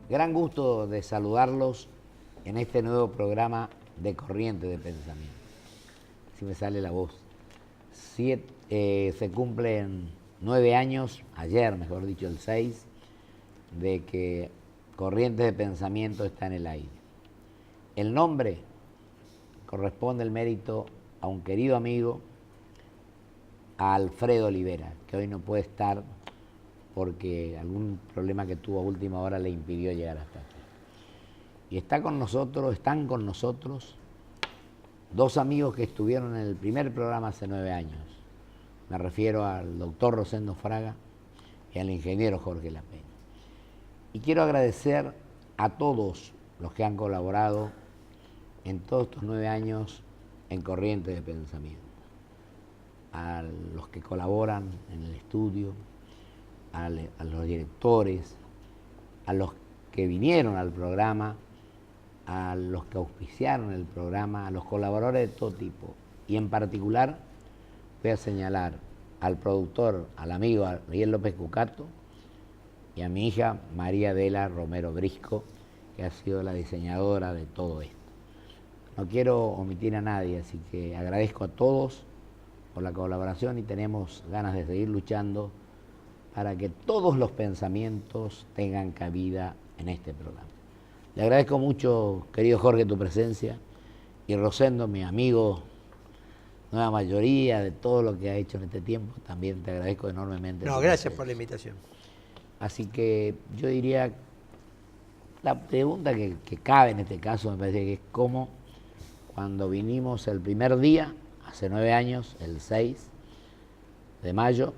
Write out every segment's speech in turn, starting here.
Gran gusto de saludarlos en este nuevo programa de Corriente de Pensamiento. Si me sale la voz. Se cumplen 9 años, ayer mejor dicho el 6, de que Corrientes de Pensamiento está en el aire. El nombre corresponde el mérito a un querido amigo, a Alfredo Olivera, que hoy no puede estar porque algún problema que tuvo a última hora le impidió llegar hasta aquí. Y están con nosotros dos amigos que estuvieron en el primer programa hace 9 años. Me refiero al doctor Rosendo Fraga y al ingeniero Jorge Lapeña. Y quiero agradecer a todos los que han colaborado en todos estos 9 años en Corriente de Pensamiento. A los que colaboran en el estudio, a los directores, a los que vinieron al programa, a los que auspiciaron el programa, a los colaboradores de todo tipo. Y en particular voy a señalar al productor, al amigo Ariel López Cucato y a mi hija María Adela Romero Brisco, que ha sido la diseñadora de todo esto. No quiero omitir a nadie, así que agradezco a todos por la colaboración y tenemos ganas de seguir luchando para que todos los pensamientos tengan cabida en este programa. Le agradezco mucho, querido Jorge, tu presencia, y Rosendo, mi amigo, nueva mayoría de todo lo que ha hecho en este tiempo, también te agradezco enormemente. No, gracias por la invitación. Así que yo diría, la pregunta que cabe en este caso me parece que es cómo cuando vinimos el primer día, hace 9 años, el 6 de mayo,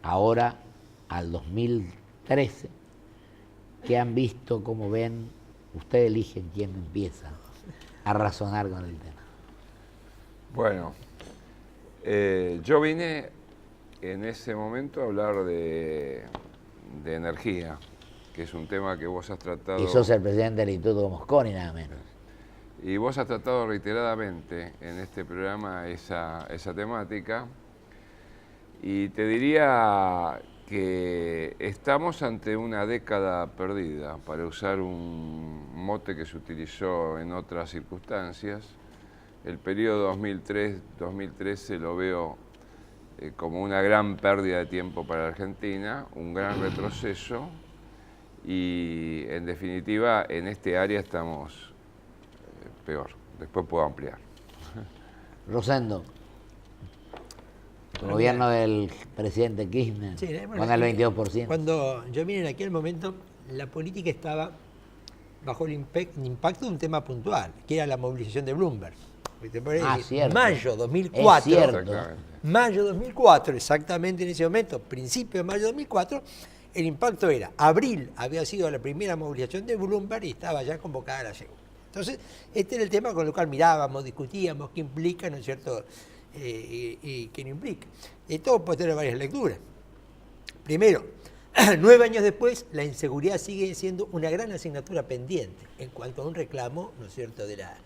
ahora al 2013, ¿qué han visto, cómo ven? Ustedes eligen quién empieza a razonar con el tema. Bueno, yo vine en ese momento a hablar de energía, que es un tema que vos has tratado. Y sos el presidente del Instituto Mosconi, nada menos. Y vos has tratado reiteradamente en este programa esa temática. Y te diría que estamos ante una década perdida, para usar un mote que se utilizó en otras circunstancias. El periodo 2003-2013 lo veo como una gran pérdida de tiempo para Argentina, un gran retroceso y, en definitiva, en este área estamos peor. Después puedo ampliar. Rosendo, el gobierno del presidente Kirchner, Sí, bueno, con el 22%. Cuando yo vine en aquel momento, la política estaba bajo el impacto de un tema puntual, que era la movilización de Bloomberg. Cierto. Mayo 2004. Es cierto. Mayo 2004, exactamente en ese momento, principio de mayo 2004, el impacto era, abril había sido la primera movilización de Bloomberg y estaba ya convocada la segunda. Entonces, este era el tema con el cual mirábamos, discutíamos, qué implica, ¿no es cierto?, y qué no implica. Esto puede tener varias lecturas. Primero, 9 años después, la inseguridad sigue siendo una gran asignatura pendiente en cuanto a un reclamo, ¿no es cierto?, de la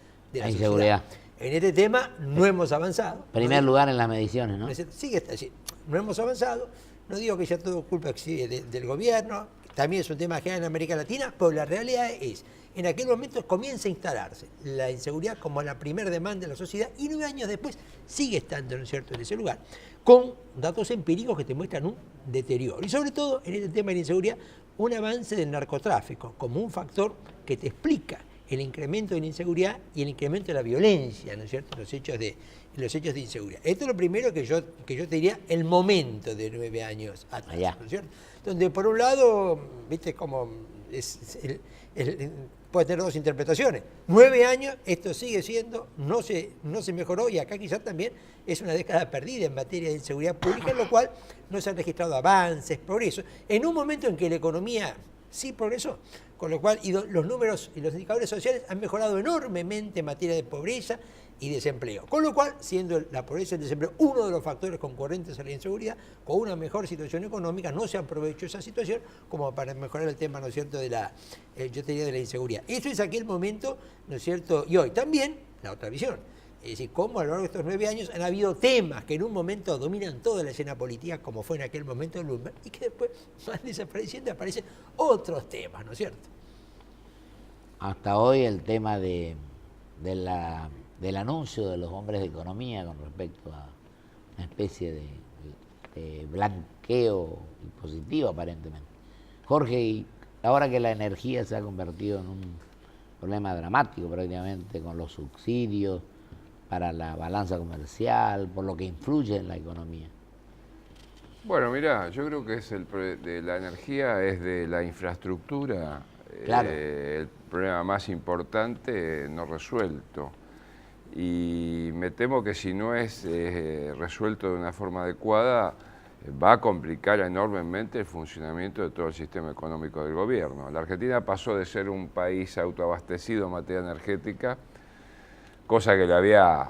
inseguridad. sociedad. En este tema no hemos avanzado. Primer lugar en las mediciones, ¿no? Sigue así. No hemos avanzado. No digo que sea todo culpa del gobierno, también es un tema general en América Latina, pero la realidad es, en aquel momento comienza a instalarse la inseguridad como la primera demanda de la sociedad y 9 años después sigue estando, ¿no es cierto?, en ese lugar, con datos empíricos que te muestran un deterioro. Y sobre todo, en este tema de la inseguridad, un avance del narcotráfico como un factor que te explica el incremento de la inseguridad y el incremento de la violencia, ¿no es cierto?, los hechos de inseguridad. Esto es lo primero que yo te diría, el momento de 9 años atrás, ¿no es cierto? Donde por un lado, viste como puede tener dos interpretaciones. 9 años, esto sigue siendo, no se mejoró y acá quizás también es una década perdida en materia de inseguridad pública, en lo cual no se han registrado avances, progresos, en un momento en que la economía sí progresó, con lo cual los números y los indicadores sociales han mejorado enormemente en materia de pobreza y desempleo. Con lo cual, siendo la pobreza y el desempleo uno de los factores concurrentes a la inseguridad, con una mejor situación económica no se aprovechó esa situación como para mejorar el tema, ¿no es cierto?, de la inseguridad. Eso es aquel momento, ¿no es cierto?, y hoy también la otra visión. Es decir, cómo a lo largo de estos 9 años han habido temas que en un momento dominan toda la escena política, como fue en aquel momento Bloomberg, y que después van desapareciendo y aparecen otros temas, ¿no es cierto? hasta hoy el tema del anuncio de los hombres de economía con respecto a una especie de blanqueo impositivo aparentemente. Jorge, y ahora que la energía se ha convertido en un problema dramático prácticamente con los subsidios para la balanza comercial, por lo que influye en la economía. Bueno, mira, yo creo que de la energía es de la infraestructura, Claro. El problema más importante no resuelto. Y me temo que si no es resuelto de una forma adecuada, va a complicar enormemente el funcionamiento de todo el sistema económico del gobierno. La Argentina pasó de ser un país autoabastecido en materia energética, cosa que le había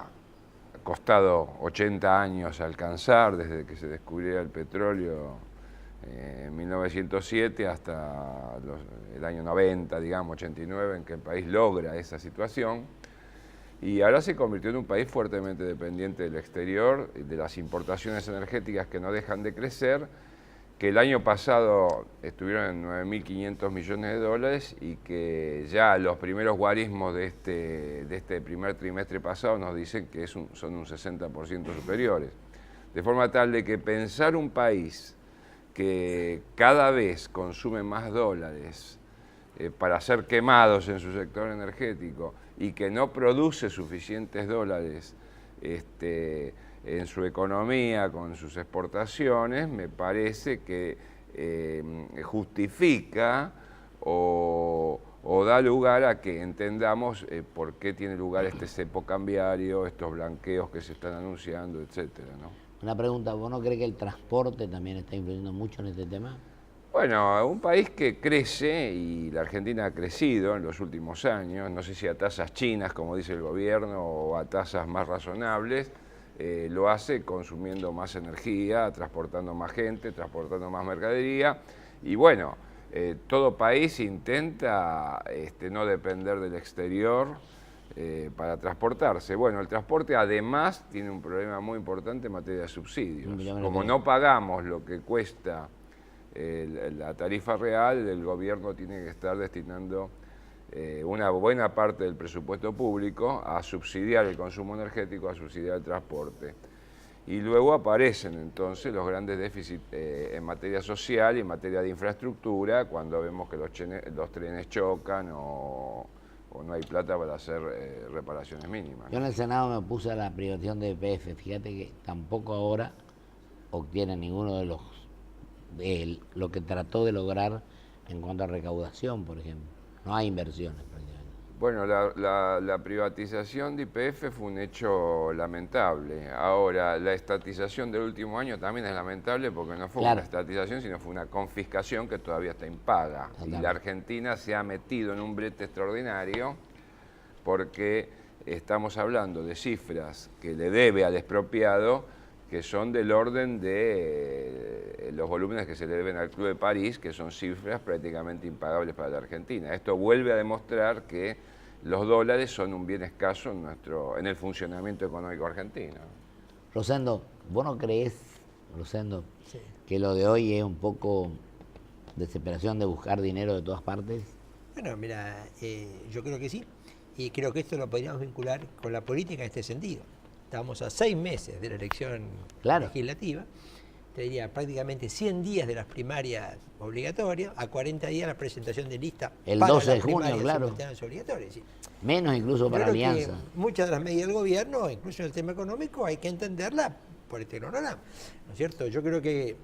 costado 80 años alcanzar desde que se descubriera el petróleo en 1907 hasta el año 90, digamos, 89, en que el país logra esa situación. Y ahora se convirtió en un país fuertemente dependiente del exterior, de las importaciones energéticas que no dejan de crecer, que el año pasado estuvieron en 9.500 millones de dólares y que ya los primeros guarismos de este primer trimestre pasado nos dicen que son un 60% superiores. De forma tal de que pensar un país que cada vez consume más dólares para ser quemados en su sector energético y que no produce suficientes dólares en su economía con sus exportaciones, me parece que justifica o da lugar a que entendamos por qué tiene lugar este cepo cambiario, estos blanqueos que se están anunciando, etcétera, ¿no? Una pregunta, ¿vos no crees que el transporte también está influyendo mucho en este tema? Bueno, un país que crece, y la Argentina ha crecido en los últimos años, no sé si a tasas chinas, como dice el gobierno, o a tasas más razonables, lo hace consumiendo más energía, transportando más gente, transportando más mercadería, y bueno, todo país intenta no depender del exterior para transportarse. Bueno, el transporte además tiene un problema muy importante en materia de subsidios. Como no pagamos lo que cuesta la tarifa real, el gobierno tiene que estar destinando una buena parte del presupuesto público a subsidiar el consumo energético, a subsidiar el transporte. Y luego aparecen entonces los grandes déficits en materia social y en materia de infraestructura, cuando vemos que los trenes chocan o no hay plata para hacer reparaciones mínimas. Yo en el Senado me opuse a la privatización de YPF. Fíjate que tampoco ahora obtiene ninguno de lo que trató de lograr en cuanto a recaudación, por ejemplo. No hay inversiones prácticamente. Bueno, la privatización de YPF fue un hecho lamentable. Ahora, la estatización del último año también es lamentable porque no fue una estatización, sino fue una confiscación que todavía está impaga. Y la Argentina se ha metido en un brete extraordinario porque estamos hablando de cifras que le debe al expropiado, que son del orden de los volúmenes que se le deben al Club de París, que son cifras prácticamente impagables para la Argentina. Esto vuelve a demostrar que los dólares son un bien escaso en el funcionamiento económico argentino. Rosendo, ¿vos no creés, Rosendo, Sí. que lo de hoy es un poco desesperación de buscar dinero de todas partes? Bueno, mira, yo creo que sí, y creo que esto lo podríamos vincular con la política en este sentido. Estamos a 6 meses de la elección legislativa, te diría prácticamente 100 días de las primarias obligatorias, a 40 días la presentación de lista el para 12 de las junio, primarias claro. simultáneas obligatorias. Sí. Menos incluso para Yo creo alianza. que muchas de las medidas del gobierno, incluso en el tema económico, hay que entenderla por este cronograma, ¿no es cierto? Yo creo que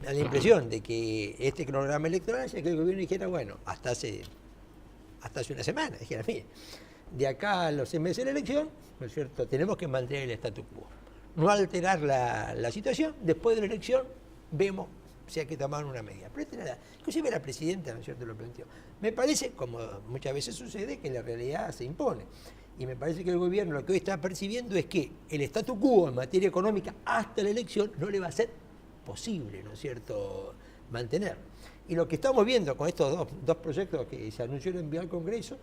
da la impresión de que este cronograma electoral es que el gobierno dijera, bueno, hasta hace una semana, dijera, mire, de acá a los 6 meses de la elección, ¿no es cierto?, tenemos que mantener el statu quo, no alterar la situación, después de la elección vemos si hay que tomar una medida. Pero inclusive la presidenta, ¿no es cierto?, lo planteó. Me parece, como muchas veces sucede, que la realidad se impone. Y me parece que el gobierno lo que hoy está percibiendo es que el statu quo en materia económica hasta la elección no le va a ser posible, ¿no es cierto?, mantener. Y lo que estamos viendo con estos dos proyectos que se anunció enviar al Congreso,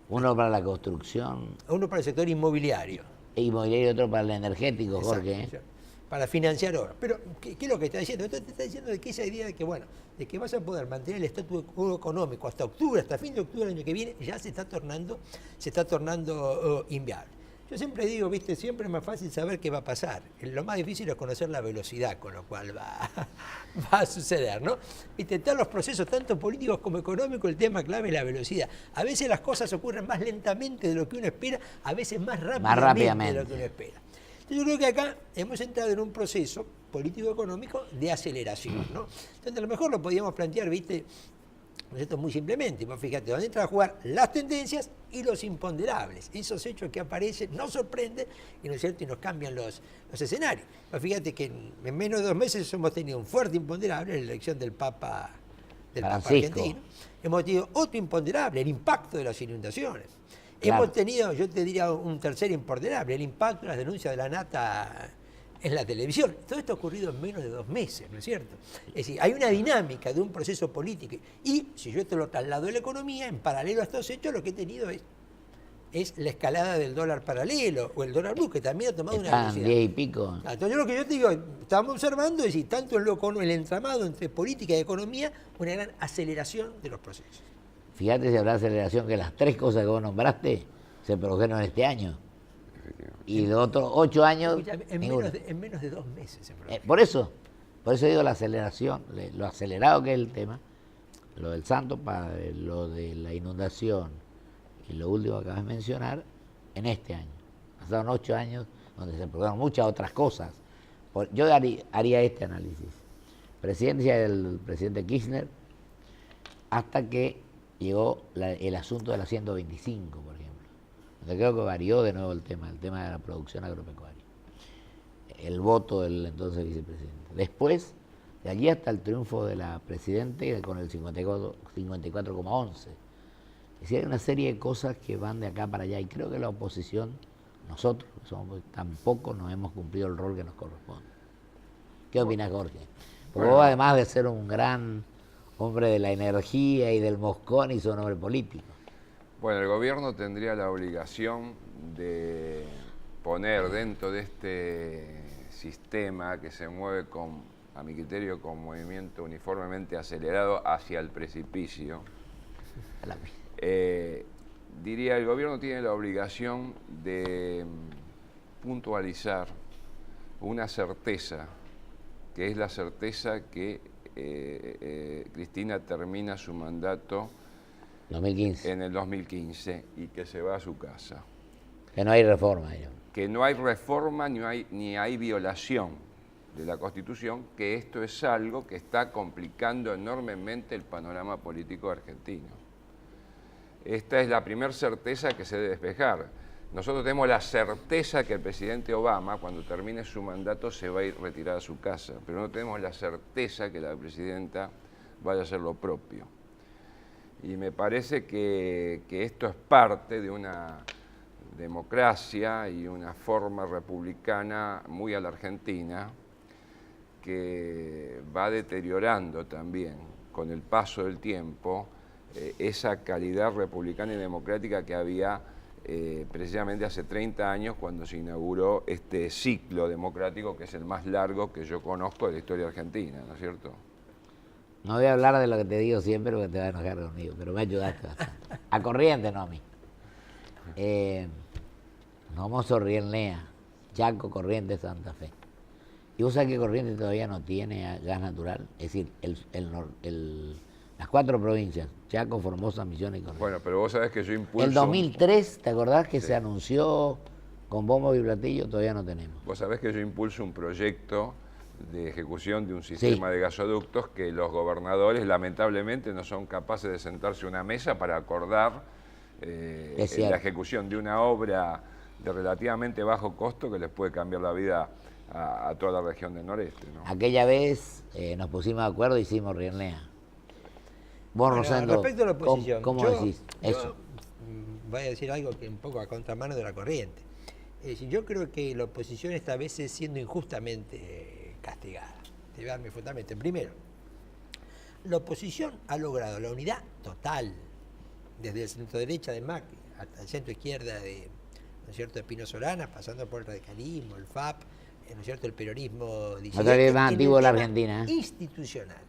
Uno para la construcción uno para el sector inmobiliario. e inmobiliario y otro para el energético, Exacto, Jorge. ¿cierto? para financiar obras. Pero, ¿qué es lo que está diciendo? Esto te está diciendo de que esa idea de que, bueno, de que vas a poder mantener el estatus quo económico hasta octubre, hasta fin de octubre del año que viene, ya se está tornando inviable. Yo siempre digo, viste, siempre es más fácil saber qué va a pasar. Lo más difícil es conocer la velocidad con lo cual va a suceder, ¿no? Viste, todos los procesos, tanto políticos como económicos, el tema clave es la velocidad. A veces las cosas ocurren más lentamente de lo que uno espera, a veces más rápidamente de lo que uno espera. Entonces yo creo que acá hemos entrado en un proceso político-económico de aceleración, ¿no? Entonces a lo mejor lo podíamos plantear, viste, esto muy simplemente, vos fíjate, donde entran a jugar las tendencias y los imponderables. Esos hechos que aparecen nos sorprenden y, ¿no es cierto?, y nos cambian los escenarios. Vos fíjate que en menos de 2 meses hemos tenido un fuerte imponderable, la elección del Papa argentino. Hemos tenido otro imponderable, el impacto de las inundaciones. Claro. Hemos tenido, yo te diría, un tercer imponderable, el impacto de las denuncias de la Nata en la televisión. Todo esto ha ocurrido en menos de 2 meses, ¿no es cierto? Es decir, hay una dinámica de un proceso político. Y si yo te lo traslado a la economía, en paralelo a estos hechos, lo que he tenido es la escalada del dólar paralelo o el dólar blue, que también ha tomado una velocidad. 10 y pico. Entonces, lo que yo te digo, estamos observando, es decir, tanto en el entramado entre política y economía, una gran aceleración de los procesos. Fíjate si habrá aceleración, que las 3 cosas que vos nombraste se produjeron este año. Y los otros 8 años. En menos de 2 meses se produjo. Por eso digo la aceleración, lo acelerado que es el tema, lo del Santo Padre, lo de la inundación y lo último que acabas de mencionar, en este año. Pasaron 8 años donde se produjeron muchas otras cosas. Yo haría este análisis. Presidencia del presidente Kirchner, hasta que llegó el asunto de la 125, por ejemplo. Donde creo que varió de nuevo el tema de la producción agropecuaria. El voto del entonces vicepresidente. Después, de allí hasta el triunfo de la presidente con el 54,11. Es decir, hay una serie de cosas que van de acá para allá y creo que la oposición, nosotros, tampoco nos hemos cumplido el rol que nos corresponde. ¿Qué opinas, Jorge? Porque vos, además de ser un gran hombre de la energía y del moscón, y sos un hombre político. Bueno, el gobierno tendría la obligación de poner dentro de este sistema que se mueve a mi criterio, con movimiento uniformemente acelerado hacia el precipicio. Diría, el gobierno tiene la obligación de puntualizar una certeza, que es la certeza que Cristina termina su mandato 2015. En el 2015 y que se va a su casa. Que no hay reforma. Que no hay reforma ni hay violación de la Constitución, que esto es algo que está complicando enormemente el panorama político argentino. Esta es la primera certeza que se debe despejar. Nosotros tenemos la certeza que el presidente Obama, cuando termine su mandato, se va a ir retirado a su casa, pero no tenemos la certeza que la presidenta vaya a hacer lo propio. Y me parece que esto es parte de una democracia y una forma republicana muy a la Argentina, que va deteriorando también con el paso del tiempo esa calidad republicana y democrática que había precisamente hace 30 años, cuando se inauguró este ciclo democrático, que es el más largo que yo conozco de la historia argentina, ¿no es cierto? No voy a hablar de lo que te digo siempre porque te vas a enojar conmigo, pero me ayudaste bastante. A Corrientes, no a mí. Famoso Rielnea, Chaco, Corrientes, Santa Fe. Y vos sabés que Corrientes todavía no tiene gas natural, es decir, las 4 provincias, Chaco, Formosa, Misiones y Corrientes. Bueno, pero vos sabés que yo impulso... El 2003, ¿te acordás que sí, se anunció con bombo y platillo? Todavía no tenemos. Vos sabés que yo impulso un proyecto de ejecución de un sistema de gasoductos que los gobernadores lamentablemente no son capaces de sentarse a una mesa para acordar la ejecución de una obra de relativamente bajo costo que les puede cambiar la vida a toda la región del noreste, ¿no? Aquella vez nos pusimos de acuerdo y hicimos Rielnea. Vos, bueno, Rosendo, respecto a la oposición, ¿cómo decís eso? Voy a decir algo que un poco a contramano de la corriente. Es decir, yo creo que la oposición esta vez es siendo injustamente castigada. Te voy a darme fundamento. Primero, la oposición ha logrado la unidad total, desde el centro derecha de Macri hasta el centro izquierda de, ¿no es cierto?, de Pino Solanas, pasando por el radicalismo, el FAP, ¿no es cierto?, el peronismo No te olvides más en antiguo de el la tema Argentina, ¿eh? institucional.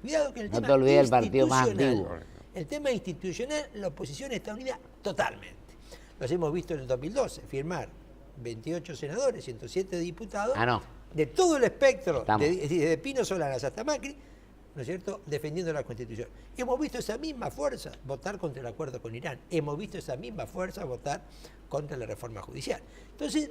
Cuidado que en el No tema te olvides el partido más institucional, antiguo. el tema institucional, la oposición está unida totalmente. Los hemos visto en el 2012, firmar 28 senadores, 107 diputados, de todo el espectro, de Pino Solanas hasta Macri, ¿no es cierto?, defendiendo la Constitución. Hemos visto esa misma fuerza votar contra el acuerdo con Irán. Hemos visto esa misma fuerza votar contra la reforma judicial. Entonces,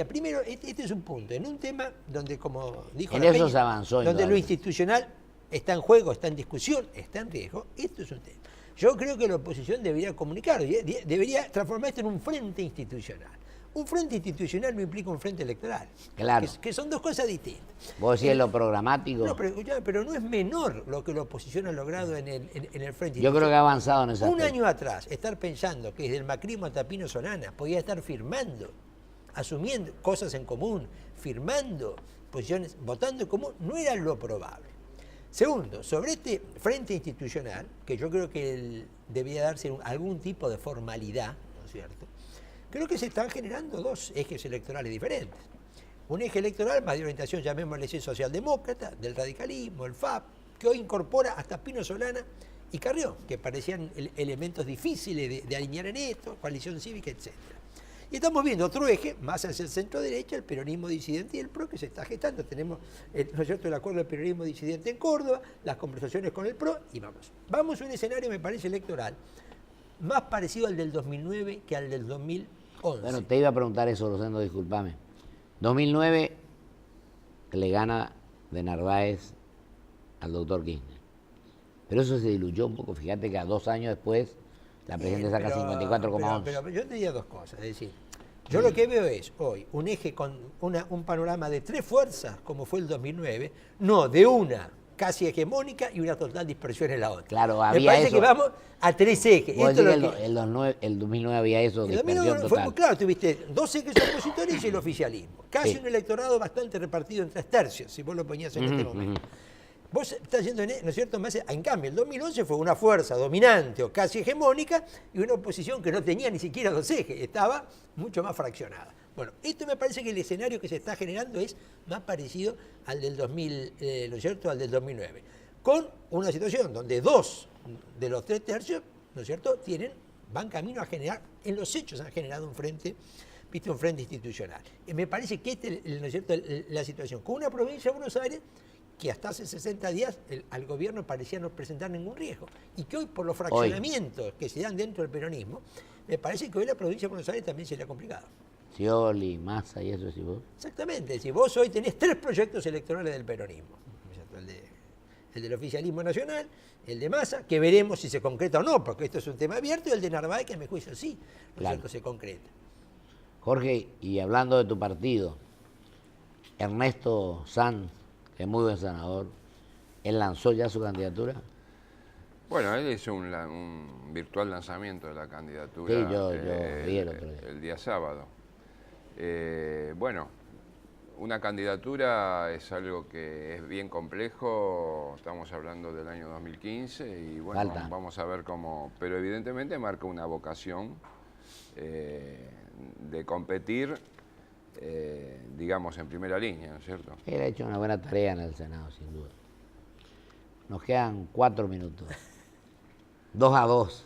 primero, este es un punto. En un tema donde, como dijo en la eso Peña, se avanzó. donde lo institucional está en juego, está en discusión, está en riesgo, esto es un tema. Yo creo que la oposición debería comunicar, debería transformar esto en un frente institucional. Un frente institucional no implica un frente electoral. Claro. Que son dos cosas distintas. Vos decís lo programático. No, pero no es menor lo que la oposición ha logrado en el frente institucional. Yo creo que ha avanzado en esa. Un año atrás, estar pensando que desde el macrismo hasta Pino Solanas podía estar firmando, asumiendo cosas en común, firmando posiciones, votando en común, no era lo probable. Segundo, sobre este frente institucional, que yo creo que debía darse algún tipo de formalidad, ¿no es cierto?, creo que se están generando dos ejes electorales diferentes. Un eje electoral más de orientación, llamémosle ese socialdemócrata, del radicalismo, el FAP, que hoy incorpora hasta Pino Solanas y Carrió, que parecían elementos difíciles de alinear en esto, coalición cívica, etc. Y estamos viendo otro eje, más hacia el centro-derecha, el peronismo disidente y el PRO, que se está gestando. Tenemos, ¿no es cierto?, el acuerdo del peronismo disidente en Córdoba, las conversaciones con el PRO, y vamos. Vamos a un escenario, me parece, electoral, más parecido al del 2009 que al del 2011. Bueno, te iba a preguntar eso, Rosendo, discúlpame. 2009 le gana de Narváez al doctor Kirchner. Pero eso se diluyó un poco. Fíjate que a 2 años después la presidenta saca 54,11. Pero yo te diría dos cosas. Es decir, yo lo que veo es hoy un eje con un panorama de 3 fuerzas, como fue el 2009, no de una casi hegemónica y una total dispersión en la otra. Claro, había eso. Me parece que vamos a 3 ejes. Esto el 2009 había eso, dispersión total. Fue muy claro, tuviste 2 ejes opositores y el oficialismo. Casi un electorado bastante repartido en 3 tercios, si vos lo ponías en este momento. Vos estás yendo, ¿no es cierto? En cambio, el 2011 fue una fuerza dominante o casi hegemónica y una oposición que no tenía ni siquiera 2 ejes, estaba mucho más fraccionada. Bueno, esto me parece que el escenario que se está generando es más parecido al del 2000, ¿no es cierto?, al del 2009, con una situación donde 2 de los 3 tercios, ¿no es cierto?, van camino a generar, en los hechos han generado un frente, ¿viste?, un frente institucional. Y me parece que ¿no es cierto?, la situación con una provincia de Buenos Aires que hasta hace 60 días al gobierno parecía no presentar ningún riesgo. Y que hoy, por los fraccionamientos que se dan dentro del peronismo, me parece que hoy la provincia de Buenos Aires también se le ha complicado. Scioli, Massa y eso, si vos. Exactamente, si vos hoy tenés 3 proyectos electorales del peronismo, el del oficialismo nacional, el de Massa, que veremos si se concreta o no, porque esto es un tema abierto, y el de Narváez, que a mi juicio sí, ¿no es cierto?, se concreta. Jorge, y hablando de tu partido, Ernesto Sanz, que es muy buen senador, ¿él lanzó ya su candidatura? Bueno, él hizo un virtual lanzamiento de la candidatura. Sí, yo vi el día sábado. Bueno, una candidatura es algo que es bien complejo, estamos hablando del año 2015 y bueno, vamos a ver cómo, pero evidentemente marca una vocación de competir, digamos, en primera línea, ¿no es cierto? Él ha hecho una buena tarea en el Senado, sin duda. Nos quedan 4 minutos. 2-2.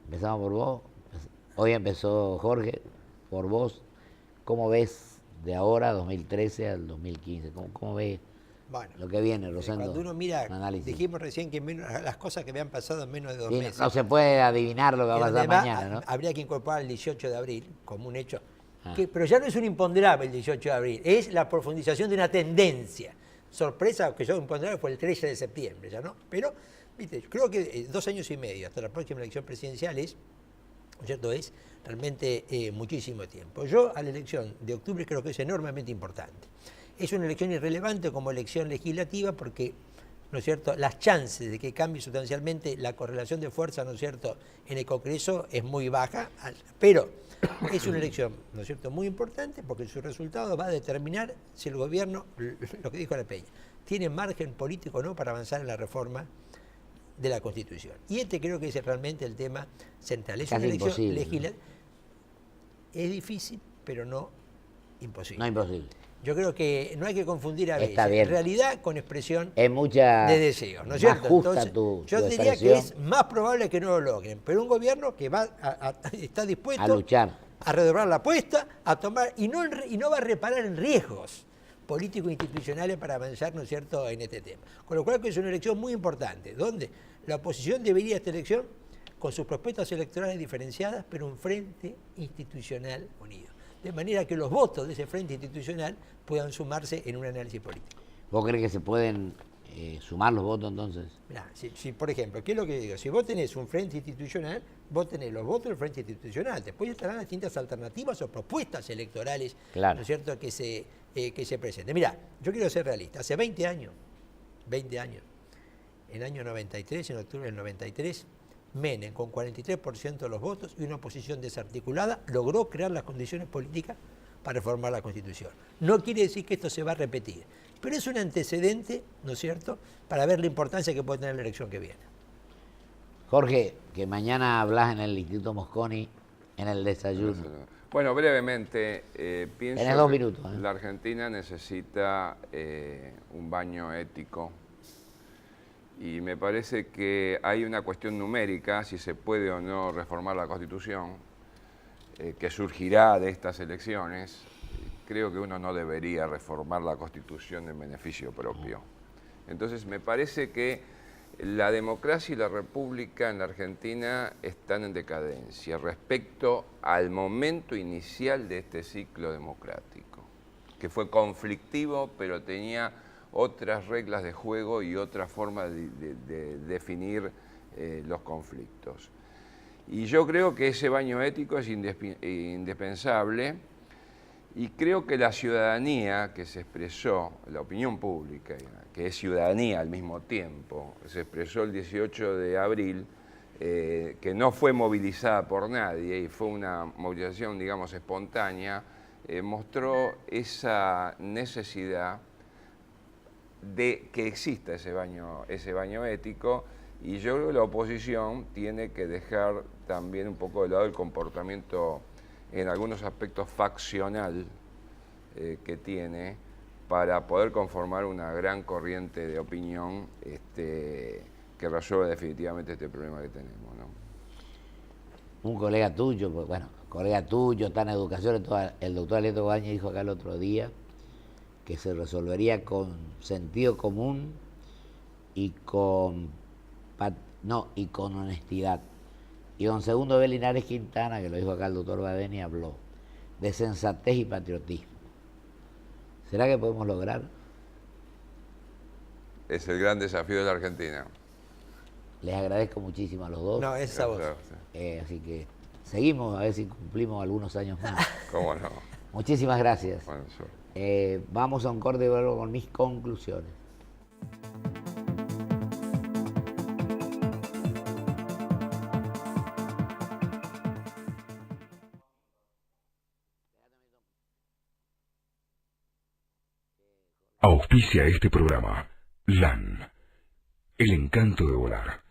Empezamos por vos. Hoy empezó Jorge, por vos. ¿Cómo ves de ahora, 2013 al 2015? ¿Cómo ves lo que viene, Rosendo? Cuando uno mira, dijimos recién que las cosas que habían pasado en menos de 2 meses. No se puede adivinar lo que va a pasar mañana, ¿no? Habría que incorporar el 18 de abril como un hecho. Pero ya no es un imponderable el 18 de abril, es la profundización de una tendencia. Sorpresa que yo imponderable fue el 13 de septiembre, ¿ya no? Pero, viste, creo que 2 años y medio hasta la próxima elección presidencial es, ¿no es cierto?, es realmente muchísimo tiempo. Yo a la elección de octubre creo que es enormemente importante. Es una elección irrelevante como elección legislativa porque, ¿no es cierto?, las chances de que cambie sustancialmente la correlación de fuerza, ¿no es cierto?, en el Congreso es muy baja, pero es una elección, ¿no es cierto?, muy importante porque su resultado va a determinar si el gobierno, lo que dijo la Peña, tiene margen político o no para avanzar en la reforma de la Constitución. Y creo que es realmente el tema central. Es una elección legislativa. Es difícil, pero no imposible. No, imposible. Yo creo que no hay que confundir a Está veces bien. realidad con expresión Es mucha de deseos, ¿no es más cierto? justa Entonces, yo tu diría que expresión es más probable que no lo logren, pero un gobierno que está dispuesto a luchar. a redoblar la apuesta, a tomar, y no va a reparar en riesgos políticos e institucionales para avanzar, ¿no es cierto?, en este tema. Con lo cual que es una elección muy importante, donde la oposición debería esta elección con sus propuestas electorales diferenciadas, pero un frente institucional unido. De manera que los votos de ese frente institucional puedan sumarse en un análisis político. ¿Vos crees que se pueden sumar los votos entonces? Mirá, si, por ejemplo, ¿qué es lo que digo? Si vos tenés un frente institucional, vos tenés los votos del frente institucional. Después estarán distintas alternativas o propuestas electorales, claro, ¿no es cierto?, que se presenten. Mirá, yo quiero ser realista. Hace 20 años, en el año 93, en octubre del 93, Menem, con 43% de los votos y una oposición desarticulada, logró crear las condiciones políticas para reformar la Constitución. No quiere decir que esto se va a repetir, pero es un antecedente, ¿no es cierto?, para ver la importancia que puede tener la elección que viene. Jorge, que mañana hablas en el Instituto Mosconi en el desayuno. Bueno, brevemente, pienso Tenés 2 minutos. que la Argentina necesita un baño ético. Y me parece que hay una cuestión numérica, si se puede o no reformar la Constitución, que surgirá de estas elecciones. Creo que uno no debería reformar la Constitución en beneficio propio. Entonces, me parece que la democracia y la república en la Argentina están en decadencia respecto al momento inicial de este ciclo democrático, que fue conflictivo, pero tenía otras reglas de juego y otra forma de definir los conflictos. Y yo creo que ese baño ético es indispensable y creo que la ciudadanía que se expresó, la opinión pública, que es ciudadanía al mismo tiempo, se expresó el 18 de abril, que no fue movilizada por nadie y fue una movilización, digamos, espontánea, mostró esa necesidad de que exista ese baño ético, y yo creo que la oposición tiene que dejar también un poco de lado el comportamiento en algunos aspectos faccional que tiene para poder conformar una gran corriente de opinión que resuelva definitivamente este problema que tenemos, ¿no? Un colega tuyo, bueno, colega tuyo, está en educación, el doctor Alberto Baña dijo acá el otro día que se resolvería con sentido común y con honestidad. Y don Segundo B. Linares Quintana, que lo dijo acá el doctor Badeni, habló de sensatez y patriotismo. ¿Será que podemos lograr? Es el gran desafío de la Argentina. Les agradezco muchísimo a los dos. No, es a vos. Así que seguimos a ver si cumplimos algunos años más. ¿Cómo no? Muchísimas gracias. Bueno, Vamos a un corte y vuelvo con mis conclusiones. Auspicia este programa LAN, el encanto de volar.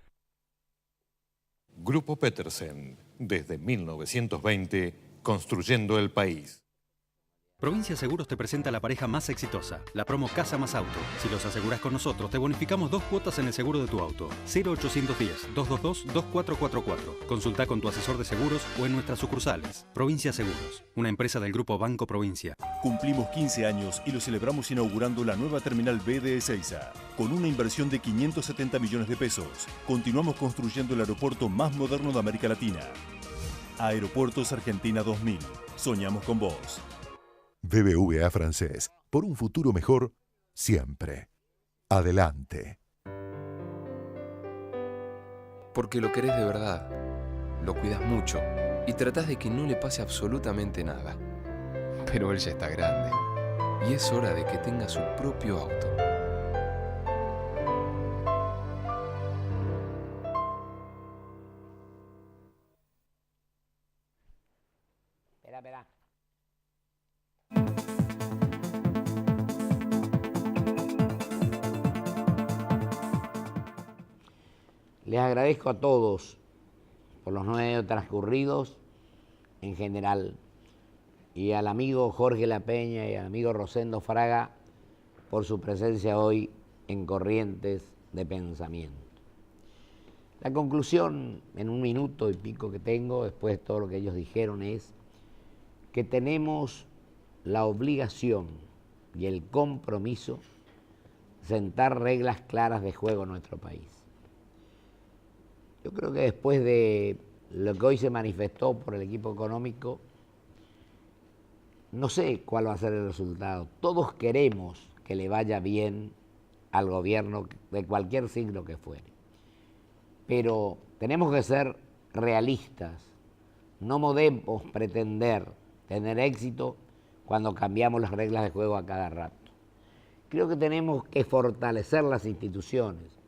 Grupo Petersen, desde 1920, construyendo el país. Provincia Seguros te presenta la pareja más exitosa, la promo Casa más Auto. Si los aseguras con nosotros, te bonificamos 2 cuotas en el seguro de tu auto. 0810-222-2444. Consulta con tu asesor de seguros o en nuestras sucursales. Provincia Seguros, una empresa del Grupo Banco Provincia. Cumplimos 15 años y lo celebramos inaugurando la nueva Terminal B de Ezeiza. Con una inversión de 570 millones de pesos, continuamos construyendo el aeropuerto más moderno de América Latina. Aeropuertos Argentina 2000. Soñamos con vos. BBVA Francés, por un futuro mejor, siempre. Adelante. Porque lo querés de verdad, lo cuidas mucho y tratás de que no le pase absolutamente nada. Pero él ya está grande y es hora de que tenga su propio auto. Espera. Les agradezco a todos por los 9 años transcurridos, en general y al amigo Jorge La Peña y al amigo Rosendo Fraga por su presencia hoy en Corrientes de Pensamiento. La conclusión, en un minuto y pico que tengo, después de todo lo que ellos dijeron, es que tenemos la obligación y el compromiso de sentar reglas claras de juego en nuestro país. Yo creo que después de lo que hoy se manifestó por el equipo económico, no sé cuál va a ser el resultado. Todos queremos que le vaya bien al gobierno de cualquier signo que fuere. Pero tenemos que ser realistas. No podemos pretender tener éxito cuando cambiamos las reglas de juego a cada rato. Creo que tenemos que fortalecer las instituciones.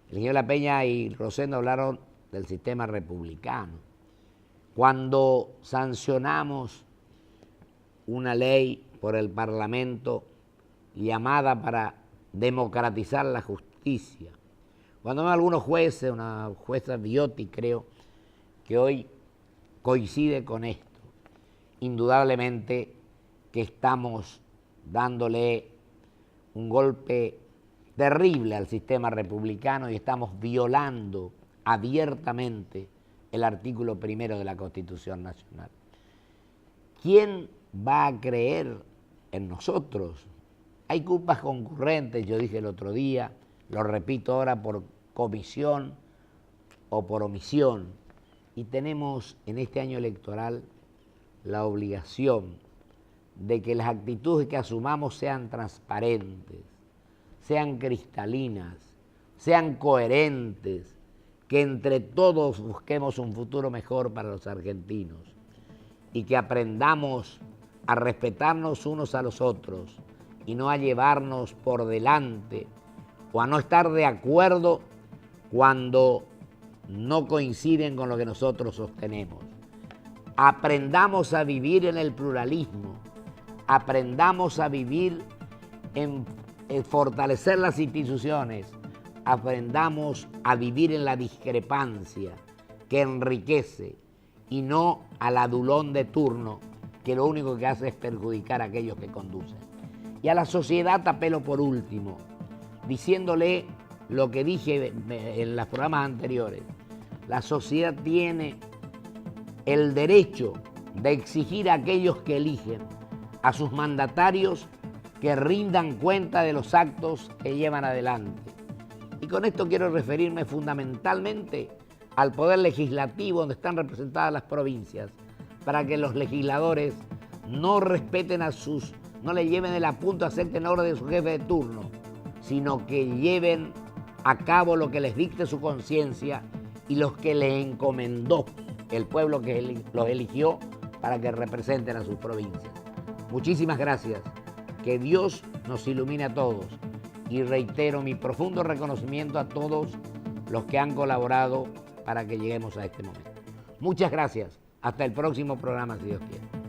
El señor La Peña y Rosendo hablaron del sistema republicano. Cuando sancionamos una ley por el Parlamento llamada para democratizar la justicia, cuando veo algunos jueces, una jueza Viotti creo, que hoy coincide con esto, indudablemente que estamos dándole un golpe terrible al sistema republicano y estamos violando abiertamente el artículo 1 de la Constitución Nacional. ¿Quién va a creer en nosotros? Hay culpas concurrentes, yo dije el otro día, lo repito ahora por comisión o por omisión, y tenemos en este año electoral la obligación de que las actitudes que asumamos sean transparentes, sean cristalinas, sean coherentes, que entre todos busquemos un futuro mejor para los argentinos y que aprendamos a respetarnos unos a los otros y no a llevarnos por delante o a no estar de acuerdo cuando no coinciden con lo que nosotros sostenemos. Aprendamos a vivir en el pluralismo, aprendamos a vivir en fortalecer las instituciones, aprendamos a vivir en la discrepancia que enriquece y no al adulón de turno que lo único que hace es perjudicar a aquellos que conducen. Y a la sociedad apelo por último, diciéndole lo que dije en los programas anteriores. La sociedad tiene el derecho de exigir a aquellos que eligen a sus mandatarios que rindan cuenta de los actos que llevan adelante. Y con esto quiero referirme fundamentalmente al poder legislativo donde están representadas las provincias, para que los legisladores no respeten no le lleven el apunto a hacer orden de su jefe de turno, sino que lleven a cabo lo que les dicte su conciencia y los que les encomendó el pueblo que los eligió para que representen a sus provincias. Muchísimas gracias. Que Dios nos ilumine a todos. Y reitero mi profundo reconocimiento a todos los que han colaborado para que lleguemos a este momento. Muchas gracias. Hasta el próximo programa, si Dios quiere.